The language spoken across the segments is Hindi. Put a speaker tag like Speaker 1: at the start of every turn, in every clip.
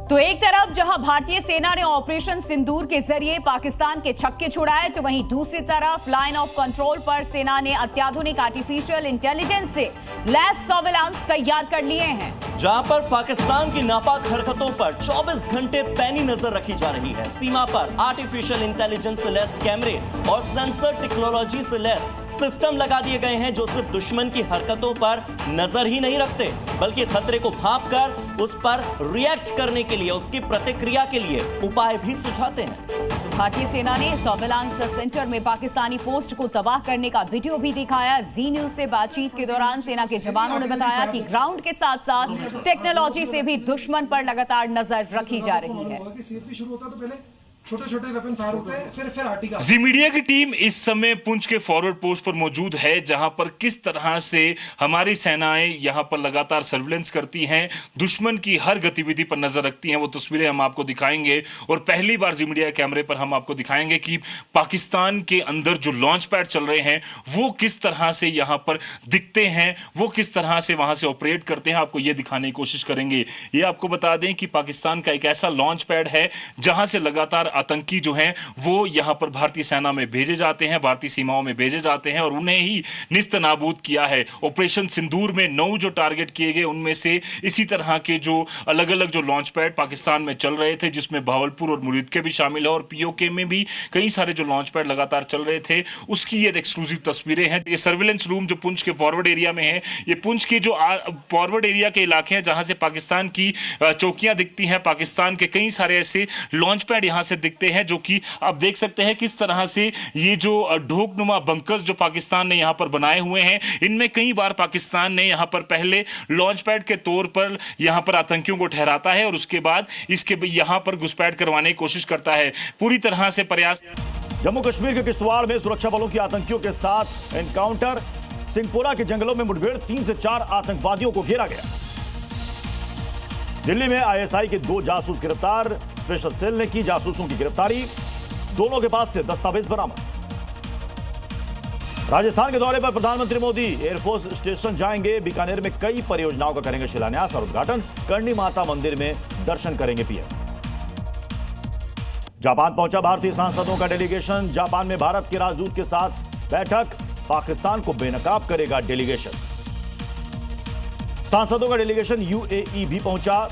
Speaker 1: तो एक तरफ जहां भारतीय सेना ने ऑपरेशन सिंदूर के जरिए पाकिस्तान के छक्के छुड़ाए, तो वहीं दूसरी तरफ लाइन ऑफ कंट्रोल पर सेना ने अत्याधुनिक आर्टिफिशियल इंटेलिजेंस से लैस सर्विलांस तैयार कर लिए हैं,
Speaker 2: जहां पर पाकिस्तान की नापाक हरकतों पर 24 घंटे पैनी नजर रखी जा रही है। सीमा पर आर्टिफिशियल इंटेलिजेंस से लैस कैमरे और सेंसर टेक्नोलॉजी से लैस सिस्टम लगा दिए गए हैं, जो सिर्फ दुश्मन की हरकतों पर नजर ही नहीं रखते, बल्कि खतरे को भांपकर उस पर रिएक्ट करने के लिए, उसकी प्रतिक्रिया के लिए उपाय भी सुझाते हैं।
Speaker 1: भारतीय सेना ने सर्विलांस सेंटर में पाकिस्तानी पोस्ट को तबाह करने का वीडियो भी दिखाया। जी न्यूज से बातचीत के दौरान सेना के जवानों ने बताया कि ग्राउंड के साथ साथ टेक्नोलॉजी से भी दुश्मन पर लगातार नजर रखी जा रही है।
Speaker 3: छोटे-छोटे वेपन फायर होते हैं, फिर आर्टिका।
Speaker 4: जी मीडिया की टीम इस समय पुंछ के फॉरवर्ड पोस्ट पर मौजूद है, जहां पर किस तरह से हमारी सेनाएं यहां पर लगातार सर्विलेंस करती हैं, दुश्मन की हर गतिविधि पर नजर रखती हैं। वो तस्वीरें हम आपको दिखाएंगे और पहली बार जी मीडिया कैमरे पर हम आपको दिखाएंगे कि पाकिस्तान के अंदर जो लॉन्च पैड चल रहे हैं वो किस तरह से यहां पर दिखते हैं, वो किस तरह से वहां से ऑपरेट करते हैं। आपको ये दिखाने की कोशिश करेंगे। ये आपको बता दें कि पाकिस्तान का एक ऐसा लॉन्च पैड है जहां से लगातार आतंकी जो हैं वो यहां पर भारतीय सेना में भेजे जाते हैं, भारतीय सीमाओं में भेजे जाते हैं और उन्हें ही निस्त नाबूद किया है। ऑपरेशन सिंदूर में 9 जो टारगेट किए गए, उनमें से इसी तरह के जो अलग अलग जो लॉन्च पैड पाकिस्तान में चल रहे थे, जिसमें भावलपुर और मुरीद के भी शामिल है और पीओके में भी कई सारे जो लॉन्च पैड लगातार चल रहे थे, उसकी ये एक्सक्लूसिव तस्वीरें हैं। ये सर्विलेंस रूम जो पुंछ के फॉरवर्ड एरिया में है, ये पुंछ के जो फॉरवर्ड एरिया के इलाके हैं जहां से पाकिस्तान की चौकियां दिखती हैं, पाकिस्तान के कई सारे ऐसे लॉन्च पैड यहां से दिखते हैं, जो कि आप देख सकते हैं किस तरह से ये जो ढोकनुमा बंकर्स जो पाकिस्तान ने यहां पर बनाए हुए हैं, इनमें कई बार पाकिस्तान ने यहां पर पहले लॉन्च पैड के तौर पर यहां पर आतंकियों को ठहराता है और उसके बाद इसके यहां पर घुसपैठ करवाने की कोशिश करता है। पूरी तरह से प्रयास।
Speaker 5: जम्मू कश्मीर के किश्तवाड़ में सुरक्षा बलों की आतंकियों के साथ एनकाउंटर, सिंहपुरा के जंगलों में मुठभेड़, 3 से 4 आतंकवादियों को घेरा गया। दिल्ली में आईएसआई के 2 जासूस गिरफ्तार, स्पेशल सेल ने की जासूसों की गिरफ्तारी, दोनों के पास से दस्तावेज बरामद। राजस्थान के दौरे पर प्रधानमंत्री मोदी एयरफोर्स स्टेशन जाएंगे, बीकानेर में कई परियोजनाओं का करेंगे शिलान्यास और उद्घाटन, करणी माता मंदिर में दर्शन करेंगे पीएम। जापान पहुंचा भारतीय सांसदों का डेलीगेशन, जापान में भारत के राजदूत के साथ बैठक, पाकिस्तान को बेनकाब करेगा डेलीगेशन। सांसदों का डेलीगेशन यूएई भी पहुंचा,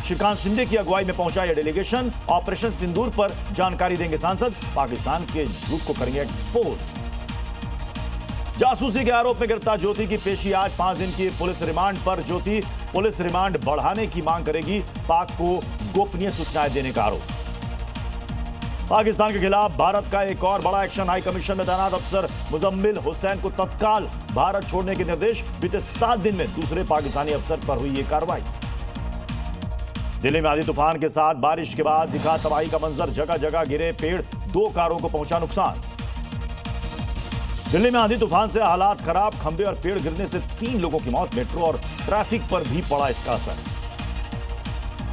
Speaker 5: श्रीकांत शिंदे की अगुवाई में पहुंचा यह डेलीगेशन। ऑपरेशन सिंदूर पर जानकारी देंगे सांसद, पाकिस्तान के झूठ को करेंगे एक्सपोज। जासूसी के आरोप में गिरफ्तार ज्योति की पेशी आज, 5 दिन की पुलिस रिमांड पर। ज्योति पुलिस रिमांड बढ़ाने की मांग करेगी, पाक को गोपनीय सूचनाएं देने का आरोप। पाकिस्तान के खिलाफ भारत का एक और बड़ा एक्शन, हाई कमीशन में तैनात अफसर मुजम्मिल हुसैन को तत्काल भारत छोड़ने के निर्देश। बीते 7 दिन में दूसरे पाकिस्तानी अफसर पर हुई यह कार्रवाई। दिल्ली में आंधी तूफान के साथ बारिश के बाद दिखा तबाही का मंजर, जगह जगह गिरे पेड़, 2 कारों को पहुंचा नुकसान। दिल्ली में आंधी तूफान से हालात खराब, खंभे और पेड़ गिरने से 3 लोगों की मौत, मेट्रो और ट्रैफिक पर भी पड़ा इसका असर।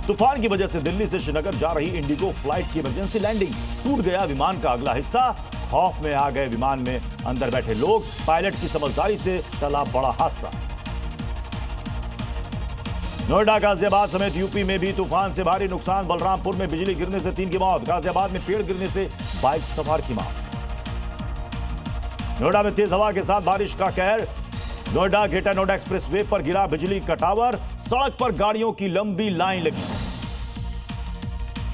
Speaker 5: तूफान की वजह से दिल्ली से श्रीनगर जा रही इंडिगो फ्लाइट की इमरजेंसी लैंडिंग, टूट गया विमान का अगला हिस्सा, खौफ में आ गए विमान में अंदर बैठे लोग, पायलट की समझदारी से टला बड़ा हादसा। नोएडा, गाजियाबाद समेत यूपी में भी तूफान से भारी नुकसान, बलरामपुर में बिजली गिरने से 3 की मौत, गाजियाबाद में पेड़ गिरने से बाइक सवार की मौत। नोएडा में तेज हवा के साथ बारिश का कहर, नोएडा ग्रेटर नोएडा एक्सप्रेसवे पर गिरा बिजली का टावर, सड़क पर गाड़ियों की लंबी लाइन लगी।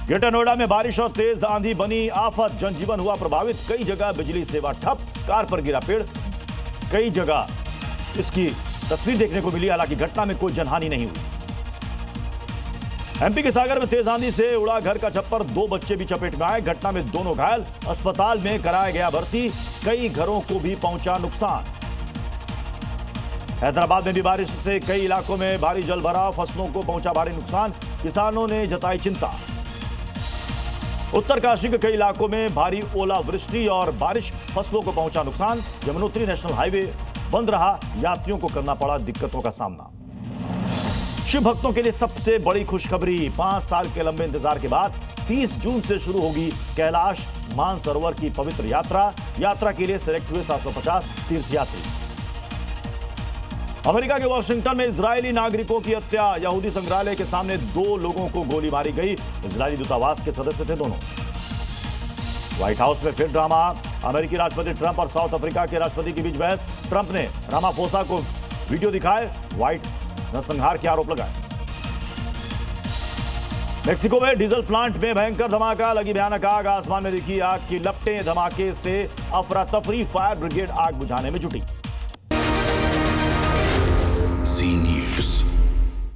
Speaker 5: ग्रेटर नोएडा में बारिश और तेज आंधी बनी आफत, जनजीवन हुआ प्रभावित, कई जगह बिजली सेवा ठप, कार पर गिरा पेड़, कई जगह इसकी तस्वीर देखने को मिली, हालांकि घटना में कोई जनहानि नहीं हुई। एमपी के सागर में तेज आंधी से उड़ा घर का छप्पर, 2 बच्चे भी चपेट में आए, घटना में दोनों घायल, अस्पताल में कराया गया भर्ती, कई घरों को भी पहुंचा नुकसान। हैदराबाद में भी बारिश से कई इलाकों में भारी जलभराव, फसलों को पहुंचा भारी नुकसान, किसानों ने जताई चिंता। उत्तरकाशी के कई इलाकों में भारी ओलावृष्टि और बारिश, फसलों को पहुंचा नुकसान, यमुनोत्री नेशनल हाईवे बंद रहा, यात्रियों को करना पड़ा दिक्कतों का सामना। शिव भक्तों के लिए सबसे बड़ी खुशखबरी, 5 साल के लंबे इंतजार के बाद 30 जून से शुरू होगी कैलाश मानसरोवर की पवित्र यात्रा। यात्रा के लिए सिलेक्ट हुए 750 तीर्थयात्री। अमेरिका के वॉशिंगटन में इजरायली नागरिकों की हत्या। यहूदी संग्रहालय के सामने 2 लोगों को गोली मारी गई। इजरायली दूतावास के सदस्य थे दोनों। व्हाइट हाउस में फिर ड्रामा। अमेरिकी राष्ट्रपति ट्रंप और साउथ अफ्रीका के राष्ट्रपति के बीच बहस। ट्रंप ने रामाफोसा को वीडियो दिखाए, व्हाइट नरसंहार के आरोप लगाए। मेक्सिको में डीजल प्लांट में भयंकर धमाका, लगी भयानक आग। आसमान में दिखी आग की लपटें। धमाके से अफरा तफरी, फायर ब्रिगेड आग बुझाने में जुटी।